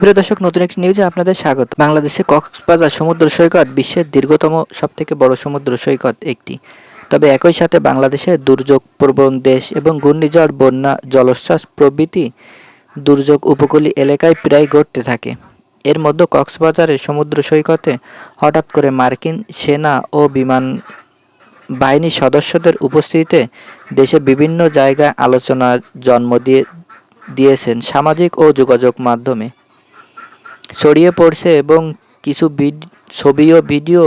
প্রিয় দর্শক, নতুন একটি নিউজে আপনাদের স্বাগত। বাংলাদেশে কক্সবাজার সমুদ্র সৈকত বিশ্বের দীর্ঘতম সবথেকে বড় সমুদ্র সৈকত একটি। তবে একই সাথে বাংলাদেশে দুর্যোগ প্রবণ দেশ এবং ঘূর্ণিঝড়, বন্যা, জলোচ্ছ্বাস প্রভৃতি দুর্যোগ উপকূলীয় এলাকায় প্রায় ঘটতে থাকে। এর মধ্যে কক্সবাজারের সমুদ্র সৈকতে হঠাৎ করে মার্কিন সেনা ও বিমান বাহিনীর সদস্যদের উপস্থিতিতে দেশের বিভিন্ন জায়গায় আলোচনার জন্ম দিয়েছেন সামাজিক ও যোগাযোগ মাধ্যমে ছড়িয়ে পড়ছে এবং কিছু ছবি ও ভিডিও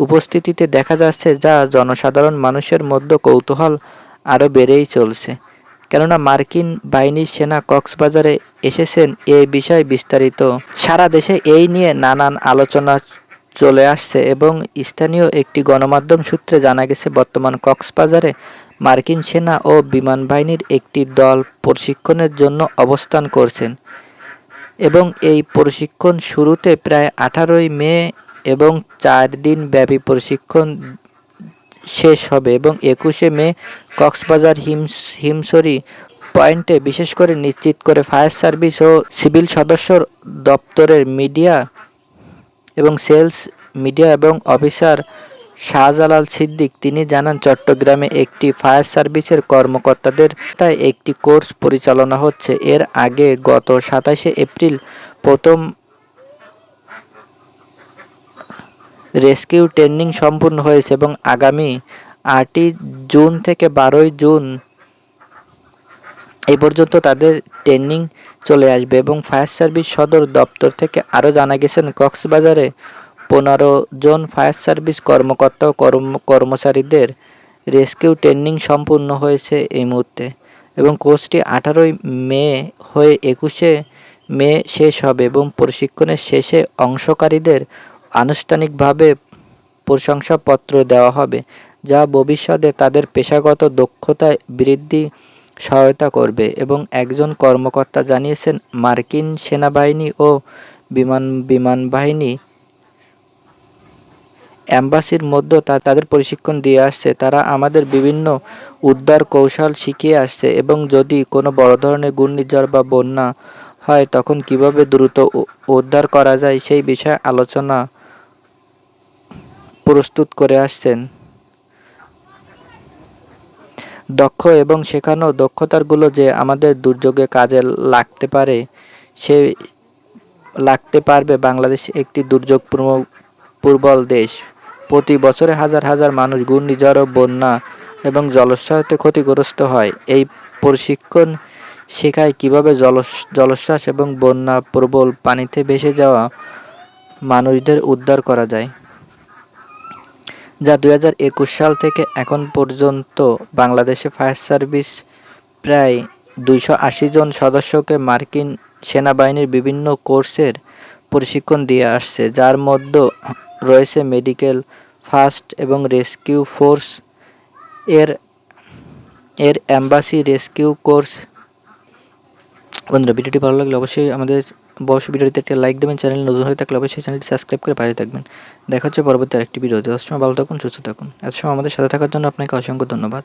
উপস্থিতিতে দেখা যাচ্ছে, যা জনসাধারণ মানুষের মধ্যে কৌতূহল আরও বেড়েই চলছে। কেননা মার্কিন বাহিনীর সেনা কক্সবাজারে এসেছেন এ বিষয়ে বিস্তারিত সারা দেশে এই নিয়ে নানান আলোচনা চলে আসছে এবং স্থানীয় একটি গণমাধ্যম সূত্রে জানা গেছে বর্তমান কক্সবাজারে মার্কিন সেনা ও বিমান বাহিনীর একটি দল প্রশিক্ষণের জন্য অবস্থান করছেন এবং এই প্রশিক্ষণ শুরুতে প্রায় 18ই মে এবং 4 দিন ব্যাপী প্রশিক্ষণ শেষ হবে এবং 21শে মে কক্সবাজার হিমছড়ি পয়েন্টে বিশেষ করে নিশ্চিত করে ফায়ার সার্ভিস ও সিভিল সদস্য দপ্তরের মিডিয়া এবং অফিসার শাহজালাল সিদ্দিক তিনি জানান, চট্টগ্রামে একটি ফায়ার সার্ভিসের কর্মকর্তাদের তাই একটি কোর্স পরিচালনা হচ্ছে। এর আগে গত 27শে এপ্রিল প্রথম রেস্কিউ ট্রেনিং সম্পূর্ণ হয়েছে এবং আগামী 8ই জুন থেকে 12ই জুন এই পর্যন্ত তাদের ট্রেনিং চলে আসবে এবং ফায়ার সার্ভিস সদর দপ্তর থেকে আরও জানা গেছেন, কক্সবাজারে 15 জন ফায়ার সার্ভিস কর্মকর্তা ও কর্মচারীদের রেস্কিউ ট্রেনিং সম্পূর্ণ হয়েছে এই মুহূর্তে এবং কোর্সটি 18ই মে হয়ে 21শে মে শেষ হবে এবং প্রশিক্ষণের শেষে অংশকারীদের আনুষ্ঠানিকভাবে প্রশংসাপত্র দেওয়া হবে, যা ভবিষ্যতে তাদের পেশাগত দক্ষতায় বৃদ্ধি সহায়তা করবে এবং একজন কর্মকর্তা জানিয়েছেন, মার্কিন সেনাবাহিনী ও বিমান বাহিনী অ্যাম্বাসির মধ্যে তাদের প্রশিক্ষণ দিয়ে আসছে। তারা আমাদের বিভিন্ন উদ্ধার কৌশল শিখিয়ে আসছে এবং যদি কোনো বড় ধরনের ঘূর্ণিঝড় বা বন্যা হয় তখন কিভাবে দ্রুত উদ্ধার করা যায় সেই বিষয়ে আলোচনা প্রস্তুত করে আসছেন। দক্ষ এবং শেখানো দক্ষতাগুলো যে আমাদের দুর্যোগে কাজে লাগতে পারবে। বাংলাদেশ একটি দুর্যোগ প্রবল দেশ। প্রতি বছরে হাজার হাজার মানুষ ঘূর্ণিঝড়, বন্যা এবং জলোচ্ছ্বাসে ক্ষতিগ্রস্ত হয়। এই প্রশিক্ষণ শেখায় কীভাবে জলোচ্ছ্বাস এবং বন্যা প্রবল পানিতে ভেসে যাওয়া মানুষদের উদ্ধার করা যায়, যা 2021 সাল থেকে এখন পর্যন্ত বাংলাদেশে ফায়ার সার্ভিস প্রায় 280 জন সদস্যকে মার্কিন সেনাবাহিনীর বিভিন্ন কোর্সের প্রশিক্ষণ দিয়ে আসছে, যার মধ্যে রয়েছে মেডিকেল, ফার্স্ট এবং রেস্কিউ ফোর্স এর অ্যাম্বাসি রেস্কিউ কোর্স। বন্ধুরা, ভিডিওটি ভালো লাগলে অবশ্যই ভিডিওটিতে একটা লাইক দেবেন। চ্যানেল নতুন হয়ে থাকলে অবশ্যই চ্যানেলটি সাবস্ক্রাইব করে পাশে থাকবেন। দেখা হচ্ছে পরবর্তী আরেকটি ভিডিওতে। এত সময় ভালো থাকুন, সুস্থ থাকুন। এত সময় আমাদের সাথে থাকার জন্য আপনাকে অসংখ্য ধন্যবাদ।